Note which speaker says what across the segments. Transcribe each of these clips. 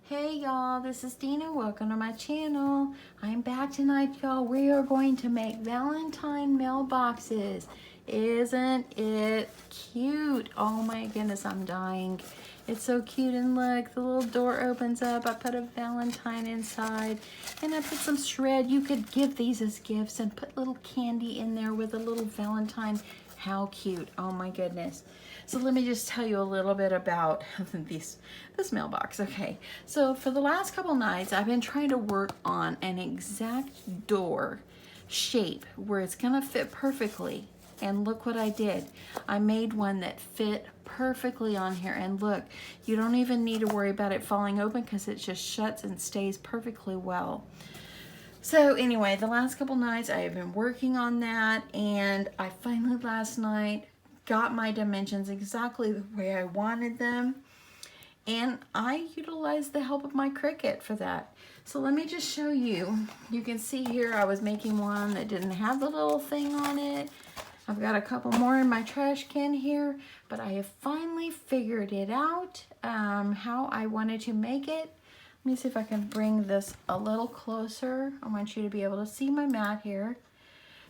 Speaker 1: Hey y'all, this is Dina. Welcome to my channel. I'm back tonight, y'all. We are going to make Valentine mailboxes. Isn't it cute? Oh my goodness, I'm dying. It's so cute, and look, the little door opens up. I put a Valentine inside and I put some shred. You could give these as gifts and put little candy in there with a little Valentine. How cute. Oh my goodness. So let me just tell you a little bit about this mailbox. Okay, so for the last couple nights, I've been trying to work on an exact door shape where it's gonna fit perfectly. And look what I did. I made one that fit perfectly on here. And look, you don't even need to worry about it falling open because it just shuts and stays perfectly well. So anyway, the last couple nights I have been working on that, and I finally last night got my dimensions exactly the way I wanted them, and I utilized the help of my Cricut for that. So let me just show you. You can see here I was making one that didn't have the little thing on it. I've got a couple more in my trash can here, but I have finally figured it out, how I wanted to make it. Let me see if I can bring this a little closer. I want you to be able to see my mat here.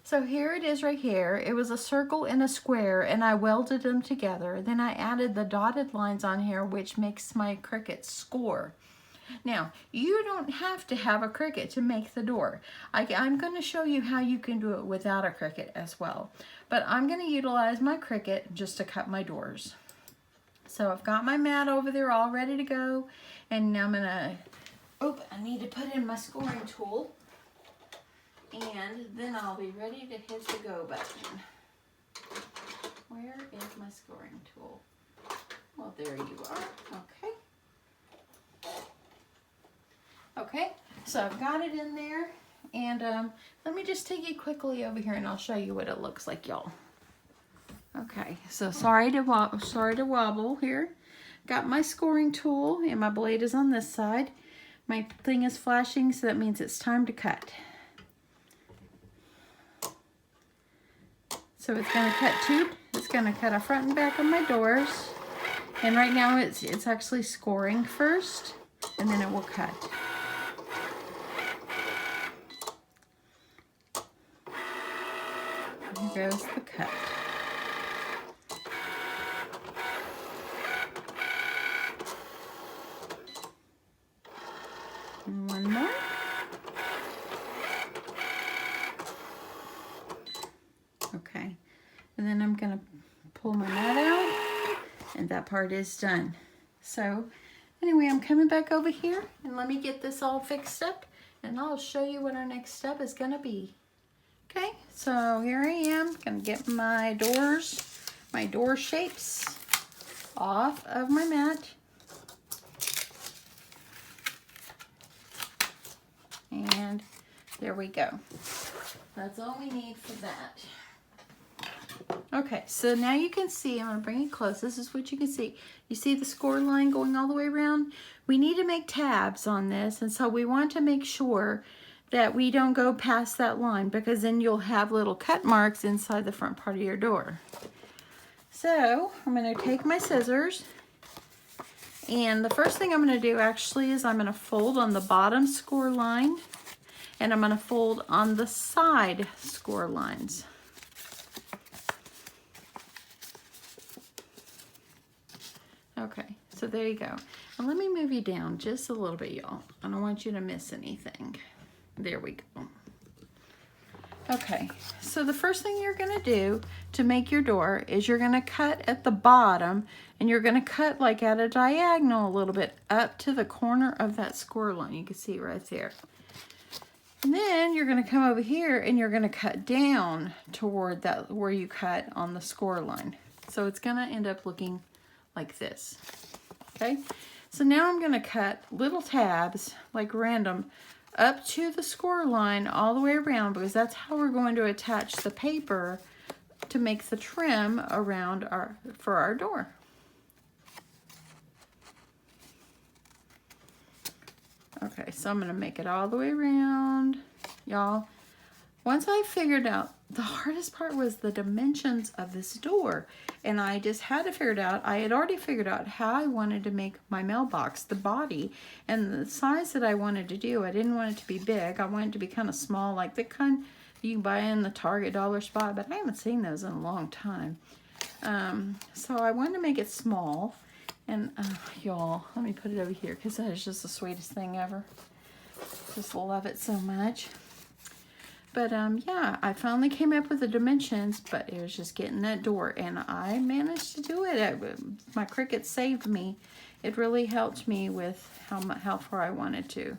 Speaker 1: So here it is right here. It was a circle and a square, and I welded them together. Then I added the dotted lines on here, which makes my Cricut score. Now, you don't have to have a Cricut to make the door. I'm going to show you how you can do it without a Cricut as well. But I'm going to utilize my Cricut just to cut my doors. So I've got my mat over there all ready to go. And now I'm going to, I need to put in my scoring tool. And then I'll be ready to hit the go button. Where is my scoring tool? Well, there you are. Okay. Okay, so I've got it in there. And let me just take you quickly over here and I'll show you what it looks like, y'all. Okay, so sorry to wobble here. Got my scoring tool and my blade is on this side. My thing is flashing, so that means it's time to cut. So it's going to cut it's going to cut a front and back of my doors. And right now it's actually scoring first, and then it will cut. Here goes the cut. And one more. Okay, and then I'm gonna pull my mat out, and that part is done. So anyway, I'm coming back over here, and let me get this all fixed up, and I'll show you what our next step is gonna be. Okay, so here I am, gonna get my door shapes off of my mat. And there we go. That's all we need for that. Okay, so now you can see, I'm going to bring it close. This is what you can see. You see the score line going all the way around? We need to make tabs on this, and so we want to make sure that we don't go past that line, because then you'll have little cut marks inside the front part of your door. So I'm going to take my scissors, and the first thing I'm going to do actually is I'm going to fold on the bottom score line, and I'm going to fold on the side score lines. Okay, so there you go. And let me move you down just a little bit, y'all. I don't want you to miss anything. There we go. Okay, so the first thing you're gonna do to make your door is you're gonna cut at the bottom, and you're gonna cut like at a diagonal a little bit up to the corner of that score line. You can see right there. And then you're gonna come over here and you're gonna cut down toward that where you cut on the score line. So it's gonna end up looking like this. Okay, so now I'm gonna cut little tabs like random up to the score line all the way around, because that's how we're going to attach the paper to make the trim around for our door. Okay, so I'm going to make it all the way around. Y'all, once I figured out, the hardest part was the dimensions of this door. And I just had to figure it out. I had already figured out how I wanted to make my mailbox, the body, and the size that I wanted to do. I didn't want it to be big. I wanted it to be kind of small, like the kind you can buy in the Target dollar spot, but I haven't seen those in a long time. So I wanted to make it small. And y'all, let me put it over here because that is just the sweetest thing ever. Just love it so much. But yeah, I finally came up with the dimensions, but it was just getting that door, and I managed to do it. My Cricut saved me. It really helped me with how far I wanted to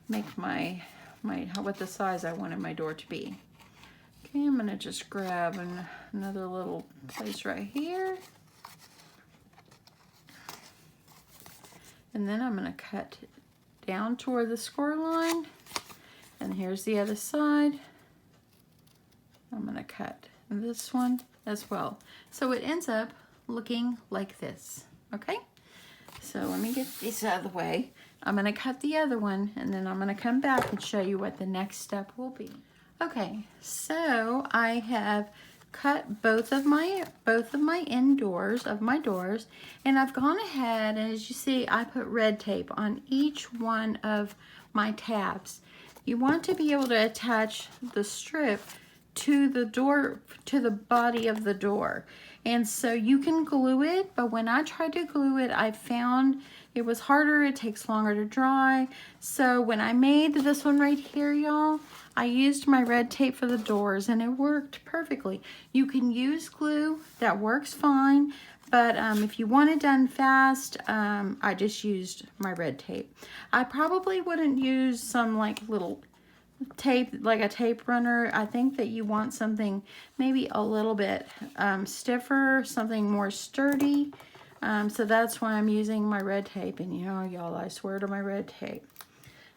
Speaker 1: make what the size I wanted my door to be. Okay, I'm gonna just grab another little place right here, and then I'm gonna cut down toward the score line. And here's the other side. I'm gonna cut this one as well. So it ends up looking like this, okay? So let me get this out of the way. I'm gonna cut the other one, and then I'm gonna come back and show you what the next step will be. Okay, so I have cut both of my end doors of my doors, and I've gone ahead, and as you see, I put red tape on each one of my tabs. You want to be able to attach the strip to the door, to the body of the door. And so you can glue it, but when I tried to glue it, I found it was harder, it takes longer to dry. So when I made this one right here, y'all, I used my red tape for the doors, and it worked perfectly. You can use glue, that works fine. But if you want it done fast, I just used my red tape. I probably wouldn't use some like little tape, like a tape runner. I think that you want something maybe a little bit stiffer, something more sturdy. So that's why I'm using my red tape. And you know, y'all, I swear to my red tape.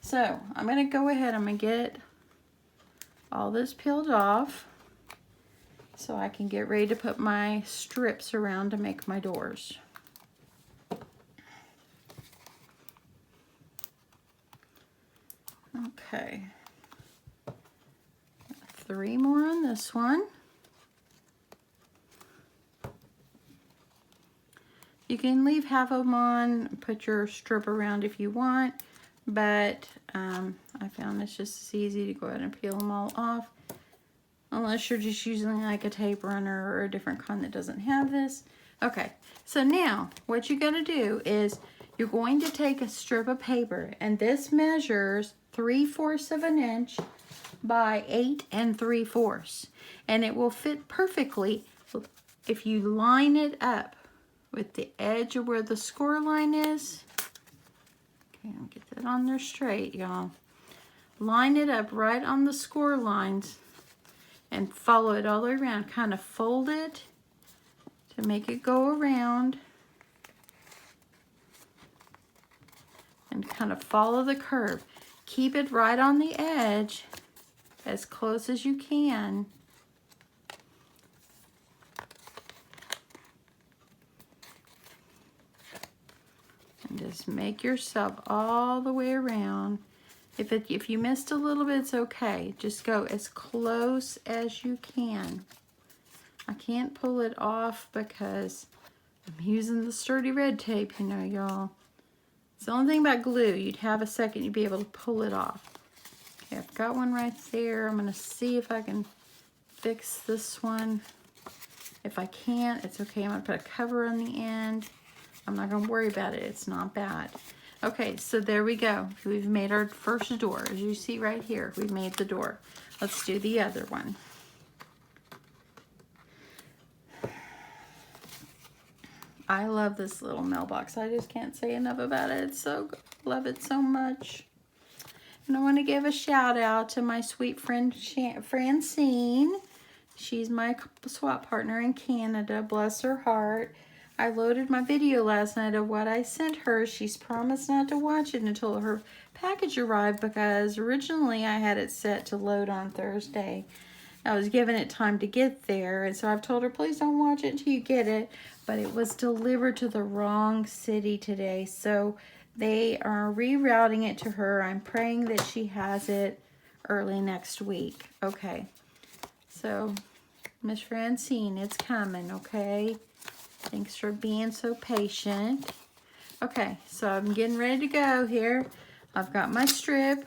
Speaker 1: So I'm going to go ahead, I'm going to get all this peeled off, so I can get ready to put my strips around to make my doors. Okay. 3 more on this one. You can leave half of them on, put your strip around if you want, but I found it's just as easy to go ahead and peel them all off. Unless you're just using like a tape runner or a different kind that doesn't have this. Okay, so now what you're gonna do is you're going to take a strip of paper, and this measures 3/4 of an inch by 8 3/4. And it will fit perfectly if you line it up with the edge of where the score line is. Okay, I'll get that on there straight, y'all. Line it up right on the score lines and follow it all the way around. Kind of fold it to make it go around, and kind of follow the curve. Keep it right on the edge as close as you can. And just make yourself all the way around. If you missed a little bit, it's okay. Just go as close as you can. I can't pull it off because I'm using the sturdy red tape, you know, y'all. It's the only thing about glue. You'd have a second, you'd be able to pull it off. Okay, I've got one right there. I'm gonna see if I can fix this one. If I can't, it's okay. I'm gonna put a cover on the end. I'm not gonna worry about it. It's not bad. Okay, so there we go. We've made our first door. As you see right here, we made the door. Let's do the other one. I love this little mailbox. I just can't say enough about it. It's so good. Love it so much. And I want to give a shout out to my sweet friend Francine. She's my swap partner in Canada. Bless her heart. I loaded my video last night of what I sent her. She's promised not to watch it until her package arrived, because originally I had it set to load on Thursday. I was giving it time to get there, and so I've told her, please don't watch it until you get it. But it was delivered to the wrong city today, so they are rerouting it to her. I'm praying that she has it early next week. Okay, so Miss Francine, it's coming, okay? Thanks for being so patient. Okay, so I'm getting ready to go here. I've got my strip,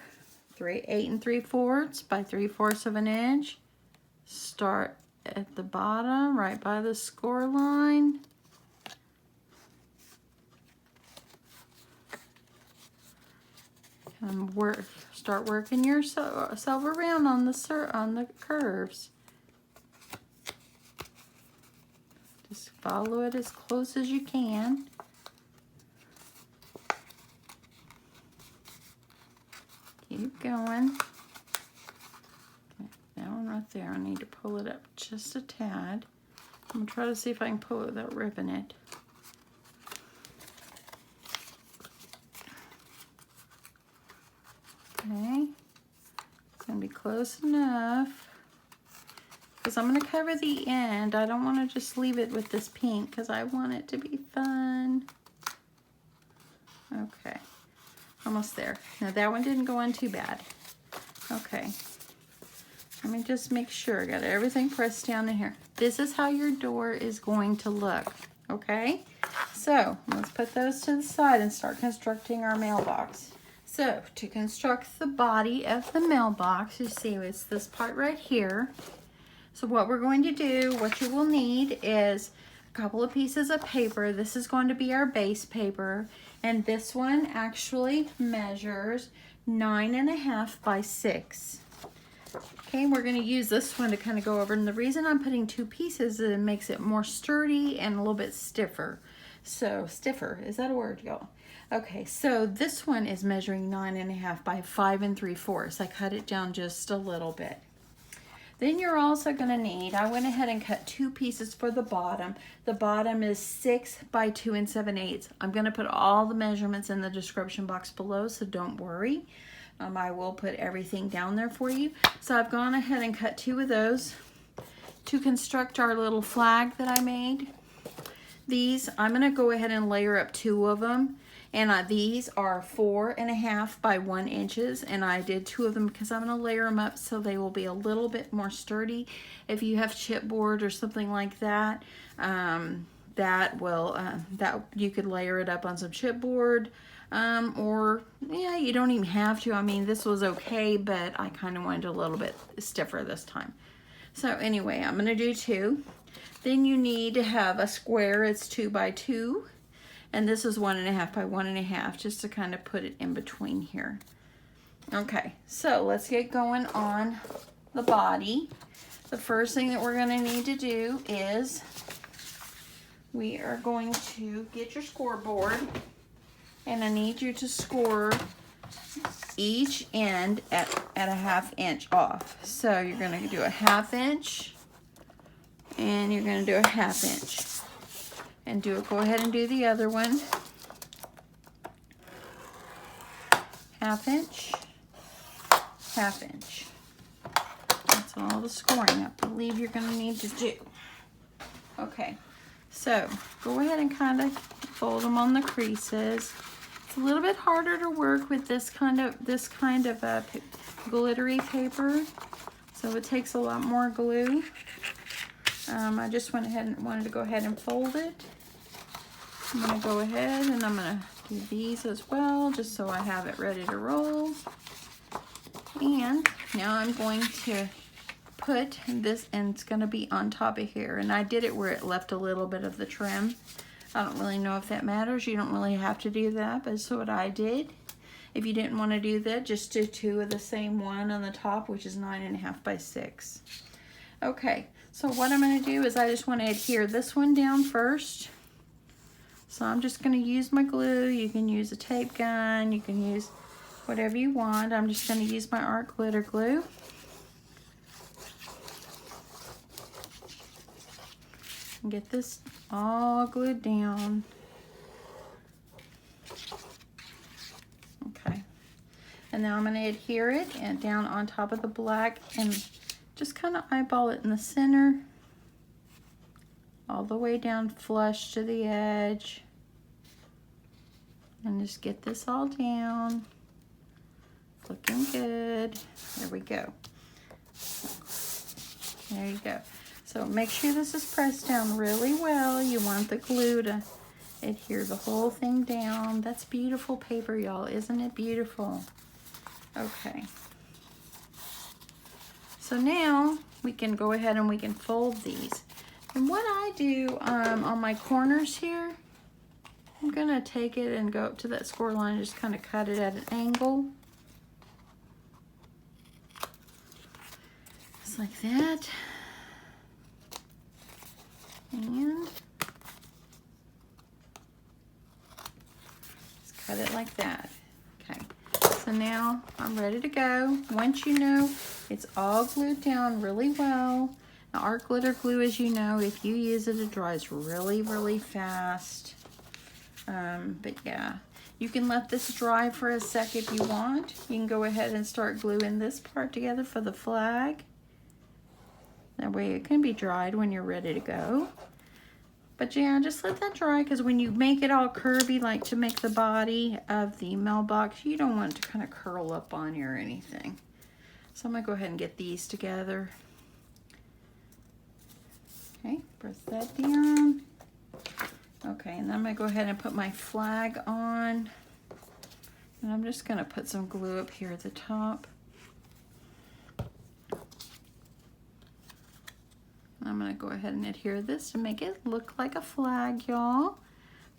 Speaker 1: 8 3/4 by 3/4 of an inch. Start at the bottom, right by the score line. And start working yourself around on the curves. Just follow it as close as you can. Keep going. Okay, that one right there, I need to pull it up just a tad. I'm going to try to see if I can pull it without ripping it. Okay, it's going to be close enough. Because I'm going to cover the end. I don't want to just leave it with this pink because I want it to be fun. Okay, almost there. Now that one didn't go on too bad. Okay, let me just make sure I got everything pressed down in here. This is how your door is going to look, okay? So let's put those to the side and start constructing our mailbox. So to construct the body of the mailbox, you see it's this part right here. So what we're going to do, what you will need is a couple of pieces of paper. This is going to be our base paper. And this one actually measures 9.5 by 6. Okay, we're going to use this one to kind of go over. And the reason I'm putting 2 pieces is it makes it more sturdy and a little bit stiffer. So stiffer, is that a word, y'all? Okay, so this one is measuring 9.5 by 5 3/4. I cut it down just a little bit. Then you're also going to need, I went ahead and cut 2 pieces for the bottom. The bottom is 6 by 2 7/8. I'm going to put all the measurements in the description box below, so don't worry. I will put everything down there for you. So I've gone ahead and cut 2 of those to construct our little flag that I made. These, I'm going to go ahead and layer up 2 of them. And these are 4.5 by 1 inches, and I did 2 of them because I'm going to layer them up so they will be a little bit more sturdy. If you have chipboard or something like that, that you could layer it up on some chipboard, or yeah, you don't even have to. I mean, this was okay, but I kind of wanted a little bit stiffer this time. So anyway, I'm going to do 2. Then you need to have a square. It's 2 by 2. And this is 1.5 by 1.5, just to kind of put it in between here. Okay, so let's get going on the body. The first thing that we're going to need to do is we are going to get your scoreboard, and I need you to score each end at a 1/2 inch off. So you're going to do a 1/2 inch, and you're going to do a 1/2 inch. And go ahead and do the other one. 1/2 inch, 1/2 inch. That's all the scoring I believe you're going to need to do. Okay, so go ahead and kind of fold them on the creases. It's a little bit harder to work with this kind of glittery paper, so it takes a lot more glue. I just went ahead and wanted to go ahead and fold it. I'm going to go ahead and I'm going to do these as well, just so I have it ready to roll. And now I'm going to put this, and it's going to be on top of here. And I did it where it left a little bit of the trim. I don't really know if that matters. You don't really have to do that, but that's what I did. If you didn't want to do that, just do 2 of the same one on the top, which is 9.5 by 6. Okay, so what I'm going to do is I just want to adhere this one down first. So I'm just going to use my glue. You can use a tape gun. You can use whatever you want. I'm just going to use my art glitter glue. And get this all glued down. Okay. And now I'm going to adhere it and down on top of the black and just kind of eyeball it in the center, all the way down flush to the edge, and just get this all down Looking good. There we go. There you go. So make sure this is pressed down really well. You want the glue to adhere the whole thing down. That's beautiful paper, y'all. Isn't it beautiful? Okay. So now we can go ahead and we can fold these. And what I do on my corners here, I'm gonna take it and go up to that score line and just kind of cut it at an angle. Just like that. And just cut it like that. Okay, so now I'm ready to go. Once you know it's all glued down really well. Now art glitter glue, as you know, if you use it, it dries really, really fast. But yeah, you can let this dry for a sec if you want. You can go ahead and start gluing this part together for the flag. That way it can be dried when you're ready to go. But yeah, just let that dry, because when you make it all curvy, like to make the body of the mailbox, you don't want it to kind of curl up on you or anything. So I'm gonna go ahead and get these together. Okay, press that down. Okay, and then I'm gonna go ahead and put my flag on. And I'm just gonna put some glue up here at the top. I'm gonna go ahead and adhere this to make it look like a flag, y'all.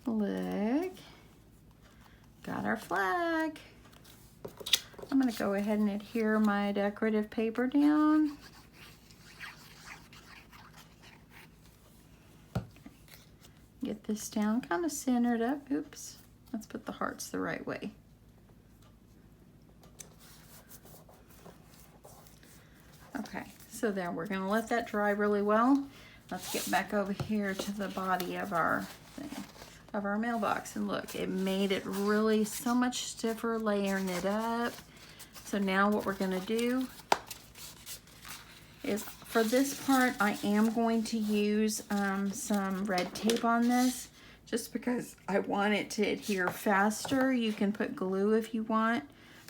Speaker 1: Look, got our flag. I'm gonna go ahead and adhere my decorative paper down. Get this down kind of centered up. Oops, let's put the hearts the right way. Okay, so there, we're gonna let that dry really well. Let's get back over here to the body of our thing, of our mailbox. And look, it made it really so much stiffer, layering it up. So now what we're gonna do is, for this part, I am going to use some red tape on this, just because I want it to adhere faster. You can put glue if you want,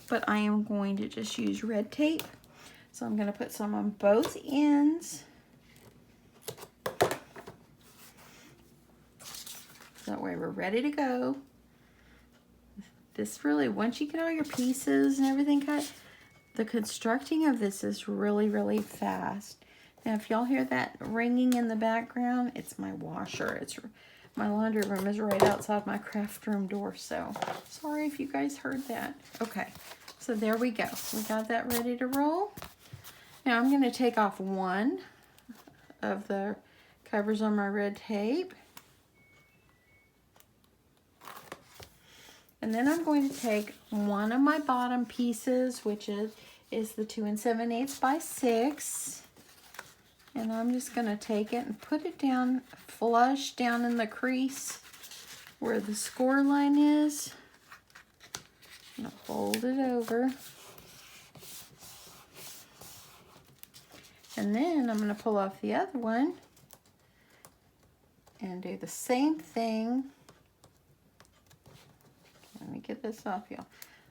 Speaker 1: but I am going to just use red tape. So I'm gonna put some on both ends. That way we're ready to go. This really, once you get all your pieces and everything cut, the constructing of this is really, really fast. Now, if y'all hear that ringing in the background, it's my washer. It's my laundry room is right outside my craft room door, so sorry if you guys heard that. Okay, so there we go. We got that ready to roll. Now I'm going to take off one of the covers on my red tape. And then I'm going to take one of my bottom pieces, which is the 2 7/8 by 6. And I'm just going to take it and put it down, flush down in the crease where the score line is. I'm going to fold it over. And then I'm going to pull off the other one and do the same thing. Let me get this off, y'all.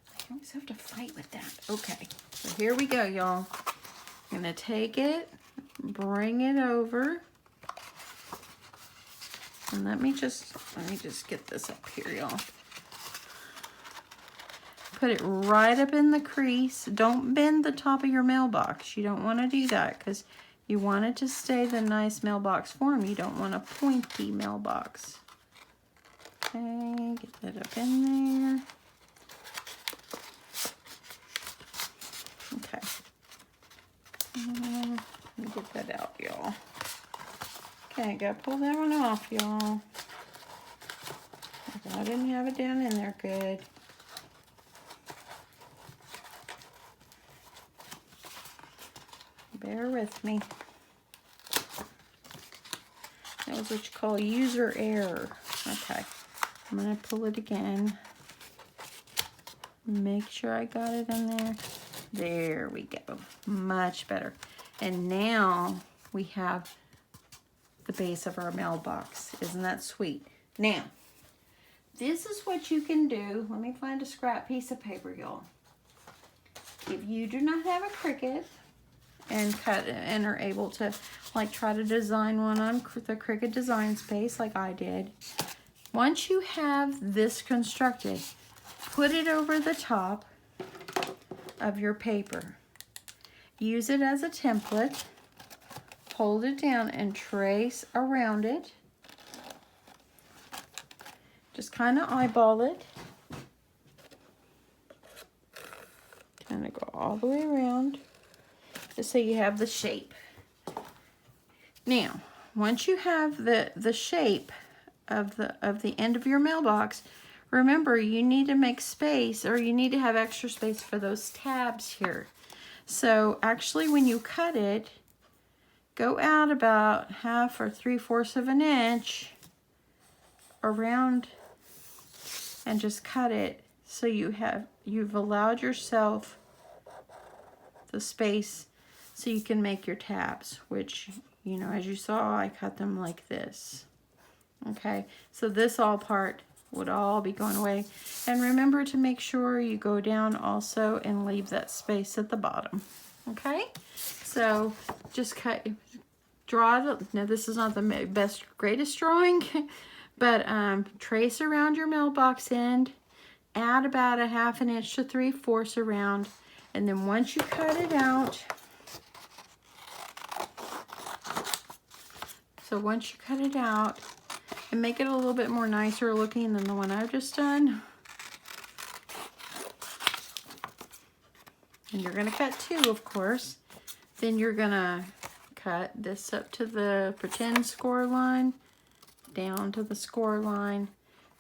Speaker 1: I always have to fight with that. Okay, so here we go, y'all. I'm going to take it, bring it over. And let me just get this up here, y'all. Put it right up in the crease. Don't bend the top of your mailbox. You don't want to do that because you want it to stay the nice mailbox form. You don't want a pointy mailbox. Okay, get that up in there. Okay. Let me get that out, y'all. Okay, gotta pull that one off, y'all. I didn't have it down in there good. Bear with me. That was what you call user error. Okay, I'm gonna pull it again. Make sure I got it in there. There we go, much better. And now we have the base of our mailbox. Isn't that sweet? Now, this is what you can do. Let me find a scrap piece of paper, y'all. If you do not have a Cricut and are able to like try to design one on the Cricut design space like I did, once you have this constructed, put it over the top of your paper. Use it as a template. Hold it down and trace around it. Just kind of eyeball it. Kind of go all the way around, just so you have the shape. Now, once you have the shape of the end of your mailbox, remember you need to make space, or you need to have extra space for those tabs here. So actually, when you cut it, go out about 1/2 or 3/4 of an inch around and just cut it so you've allowed yourself the space so you can make your tabs, which, you know, as you saw, I cut them like this. Okay, so this all part would all be going away. And remember to make sure you go down also and leave that space at the bottom. Okay, so just draw. Now this is not the greatest drawing, but trace around your mailbox end, add about 1/2 inch to 3/4 around, and then once you cut it out, and make it a little bit more nicer looking than the one I've just done. And you're going to cut 2, of course. Then you're going to cut this up to the pretend score line, down to the score line,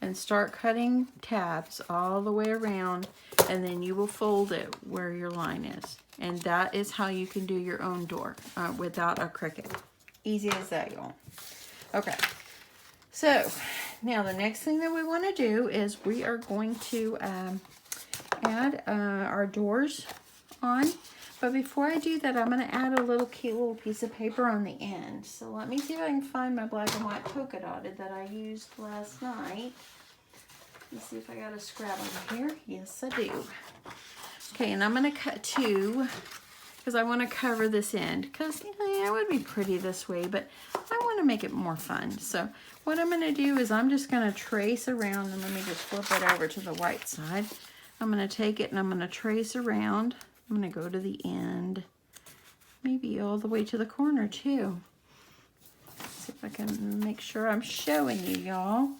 Speaker 1: and start cutting tabs all the way around, and then you will fold it where your line is. And that is how you can do your own door without a Cricut. Easy as that, y'all. Okay, so now the next thing that we want to do is we are going to add our doors on. But before I do that, I'm going to add a cute little piece of paper on the end. So let me see if I can find my black and white polka dotted that I used last night. Let's see if I got a scrap over here. Yes, I do. Okay, and I'm going to cut 2 because I want to cover this end. Because, yeah, it would be pretty this way, but I want to make it more fun. So what I'm going to do is I'm just going to trace around, and let me just flip it over to the white side. I'm going to take it and I'm going to trace around. I'm going to go to the end, maybe all the way to the corner too. See if I can make sure I'm showing you, y'all.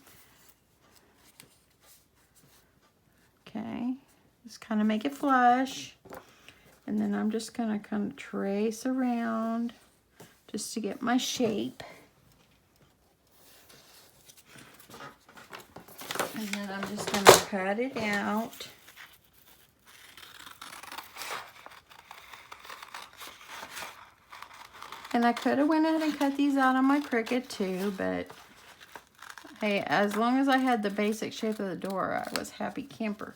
Speaker 1: Okay, just kind of make it flush. And then I'm just going to kind of trace around just to get my shape. And then I'm just going to cut it out. And I could have went ahead and cut these out on my Cricut too, but hey, as long as I had the basic shape of the door, I was happy camper.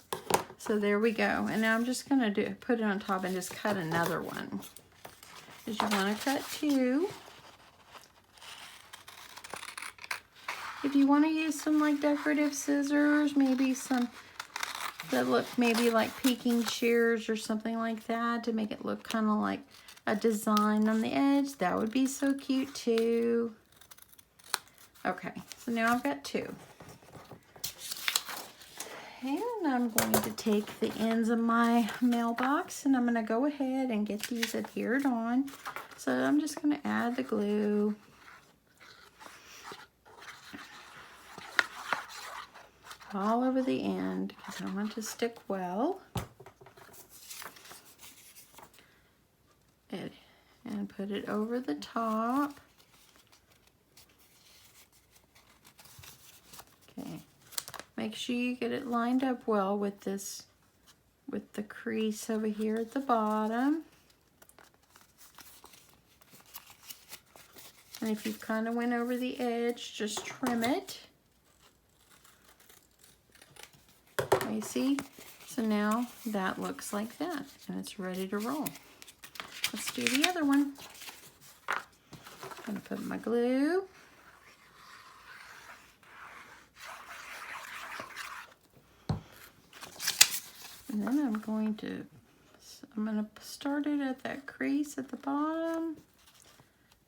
Speaker 1: So there we go. And now I'm just going to put it on top and just cut another one. Because you want to cut 2. If you want to use some like decorative scissors, maybe some that look maybe like peeking shears or something like that to make it look kind of like a design on the edge, that would be so cute too. Okay, so now I've got 2. And I'm going to take the ends of my mailbox and I'm going to go ahead and get these adhered on. So I'm just going to add the glue. All over the end because I want it to stick well. And put it over the top. Okay. Make sure you get it lined up well with this, with the crease over here at the bottom. And if you kind of went over the edge, just trim it. You see? So now that looks like that, and it's ready to roll. Let's do the other one. I'm going to put my glue. And then I'm going to I'm going to start it at that crease at the bottom.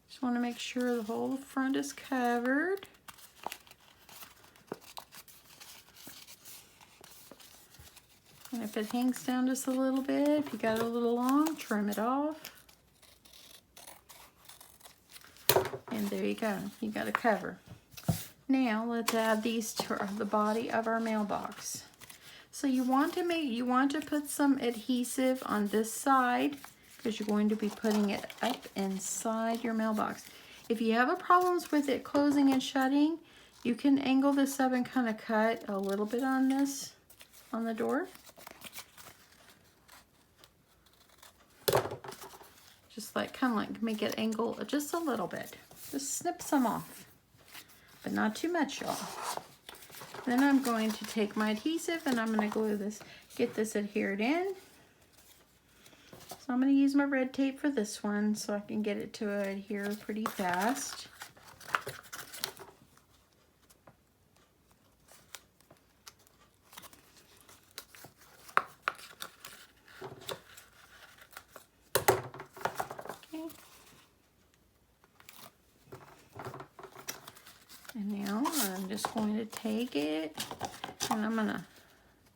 Speaker 1: Just want to make sure the whole front is covered. And if it hangs down just a little bit, if you got it a little long, trim it off. And there you go. You got a cover. Now let's add these to the body of our mailbox. So you want to put some adhesive on this side because you're going to be putting it up inside your mailbox. If you have problems with it closing and shutting, you can angle this up and kind of cut a little bit on this, on the door. Just like, kind of like make it angle just a little bit. Just snip some off, but not too much, y'all. Then I'm going to take my adhesive and I'm going to glue this, get this adhered in. So I'm going to use my red tape for this one so I can get it to adhere pretty fast. And now I'm just going to take it and I'm going to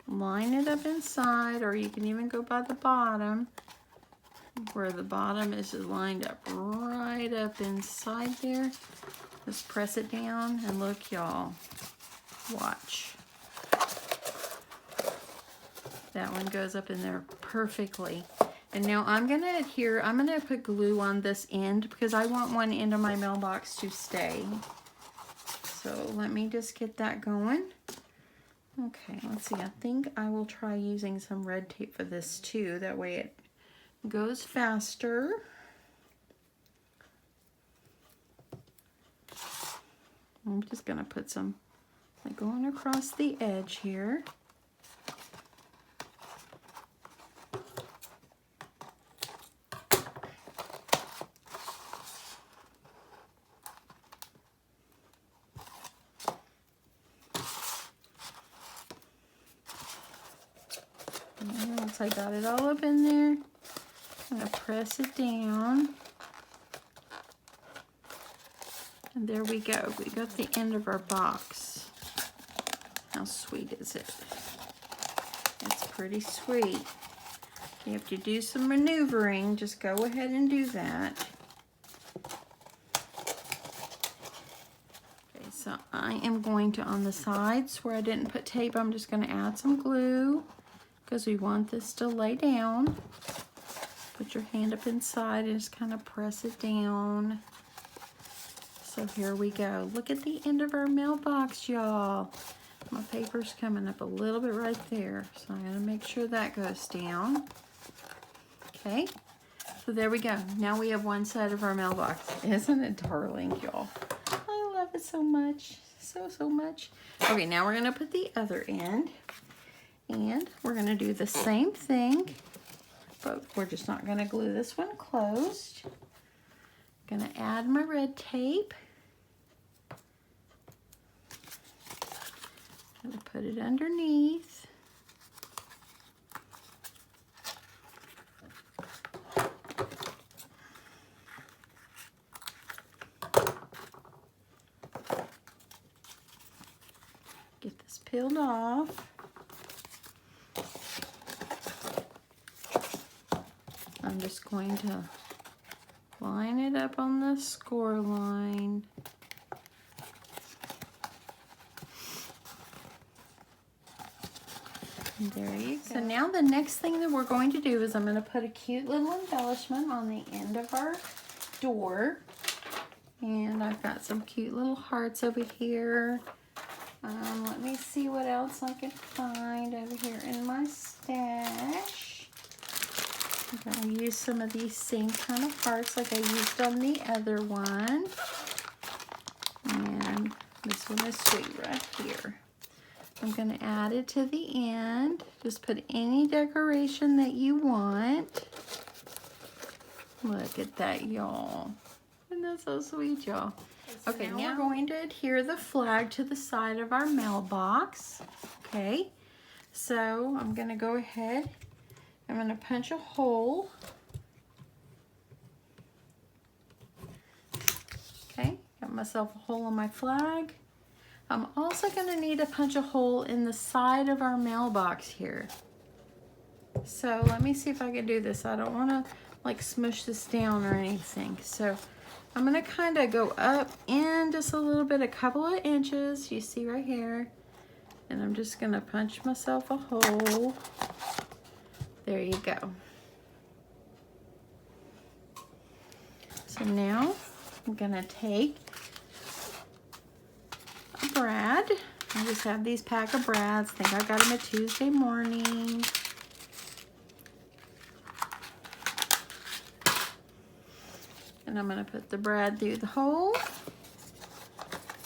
Speaker 1: line it up inside, or you can even go by the bottom where the bottom is lined up right up inside there. Just press it down and look, y'all. Watch. That one goes up in there perfectly. And now I'm going to adhere, I'm going to put glue on this end because I want one end of my mailbox to stay. So let me just get that going. Okay, let's see. I think I will try using some red tape for this too. That way it goes faster. I'm just going to put some like going across the edge here. And once I got it all up in there, I'm going to press it down. And there we go. We got the end of our box. How sweet is it? It's pretty sweet. If you have to do some maneuvering, just go ahead and do that. Okay, so I am going to, on the sides where I didn't put tape, I'm just going to add some glue because we want this to lay down. Put your hand up inside and just kind of press it down. So here we go. Look at the end of our mailbox, y'all. My paper's coming up a little bit right there. So I'm going to make sure that goes down. Okay. So there we go. Now we have one side of our mailbox. Isn't it darling, y'all? I love it so much. So much. Okay, now we're going to put the other end. And we're going to do the same thing. But we're just not going to glue this one closed. I'm going to add my red tape. I'm going to put it underneath. Get this peeled off. I'm just going to line it up on the score line. And there you go. So now the next thing that we're going to do is I'm going to put a cute little embellishment on the end of our door. And I've got some cute little hearts over here. Let me see what else I can find over here in my stash. I'm going to use some of these same kind of hearts like I used on the other one. And this one is sweet right here. I'm going to add it to the end. Just put any decoration that you want. Look at that, y'all. Isn't that so sweet, y'all? Okay, now we're going to adhere the flag to the side of our mailbox. Okay, so I'm going to go ahead I'm going to punch a hole. Okay, got myself a hole on my flag. I'm also going to need to punch a hole in the side of our mailbox here. So let me see if I can do this. I don't want to like smush this down or anything. So I'm going to kind of go up in just a little bit, a couple of inches, you see right here. And I'm just going to punch myself a hole. There you go. So now I'm going to take a brad. I just have these pack of brads. I think I got them a Tuesday morning. And I'm going to put the brad through the hole.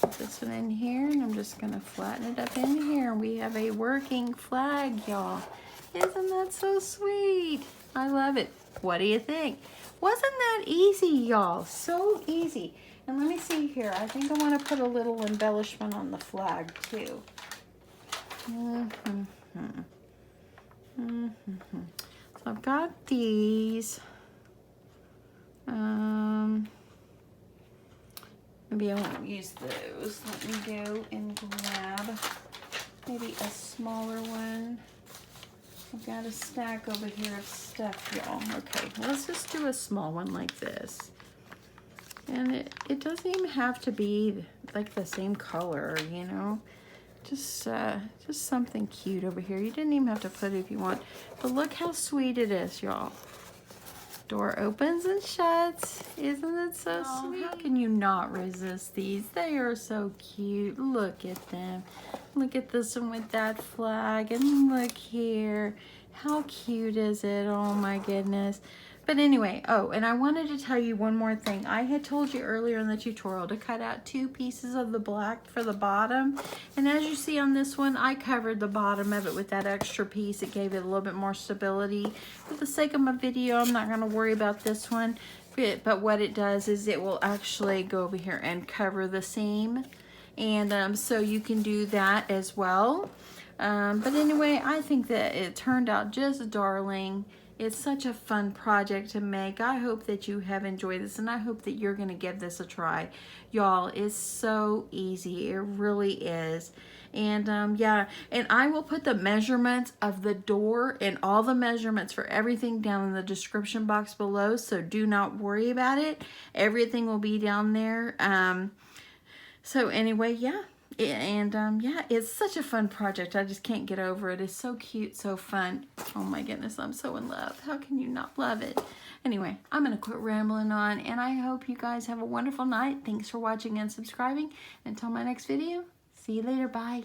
Speaker 1: Put this one in here, and I'm just going to flatten it up in here. We have a working flag, y'all. Isn't that so sweet? I love it. What do you think? Wasn't that easy, y'all? So easy. And let me see here. I think I want to put a little embellishment on the flag, too. So I've got these. Maybe I won't use those. Let me go and grab maybe a smaller one. I've got a stack over here of stuff, y'all. Okay, let's just do a small one like this. And it doesn't even have to be like the same color, you know. Just something cute over here. You didn't even have to put it if you want. But look how sweet it is, y'all. Door opens and shuts. Isn't it so sweet? How can you not resist these? They are so cute. Look at them. Look at this one with that flag. And look here. How cute is it? Oh my goodness. But anyway, oh, and I wanted to tell you one more thing. I had told you earlier in the tutorial to cut out 2 pieces of the black for the bottom. And as you see on this one, I covered the bottom of it with that extra piece. It gave it a little bit more stability. For the sake of my video, I'm not going to worry about this one. But what it does is it will actually go over here and cover the seam. And so you can do that as well. But anyway, I think that it turned out just darling. It's such a fun project to make. I hope that you have enjoyed this, and I hope that you're going to give this a try. Y'all, it's so easy. It really is. And yeah, and I will put the measurements of the door and all the measurements for everything down in the description box below, so do not worry about it. Everything will be down there. So anyway, yeah. Yeah, it's such a fun project. I just can't get over it. It's so cute, so fun. Oh my goodness, I'm so in love. How can you not love it? Anyway, I'm going to quit rambling on, and I hope you guys have a wonderful night. Thanks for watching and subscribing. Until my next video, see you later. Bye.